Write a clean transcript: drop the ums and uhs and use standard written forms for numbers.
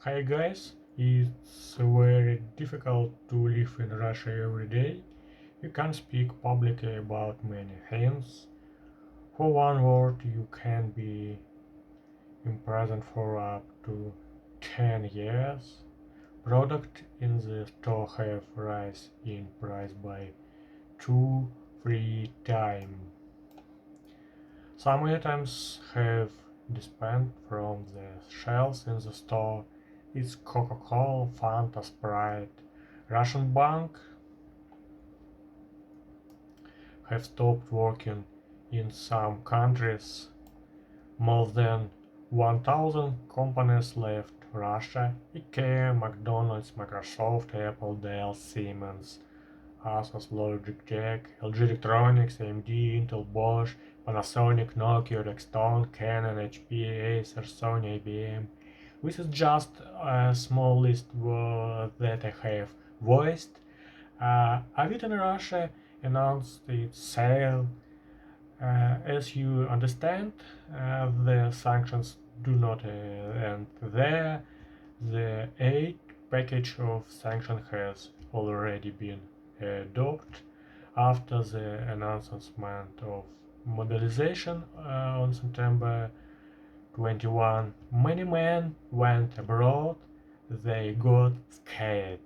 Hi guys, it's very difficult to live in Russia every day. You can't speak publicly about many things. For one word, you can be imprisoned for up to 10 years. Products in the store have rise in price by 2-3 times. Some items have disbanded from the shelves in the store. It's Coca Cola, Fanta, Sprite. Russian bank have stopped working in some countries. More than 1,000 companies left Russia. Ikea, McDonald's, Microsoft, Apple, Dell, Siemens, ASUS, Logitech, LG Electronics, AMD, Intel, Bosch, Panasonic, Nokia, Ericsson, Canon, HP, Acer, Sony, IBM. This is just a small list that I have voiced. Avito in Russia announced its sale. As you understand, the sanctions do not end there. The 8th package of sanctions has already been adopted after the announcement of mobilization on September 21. Many men went abroad, they got scared.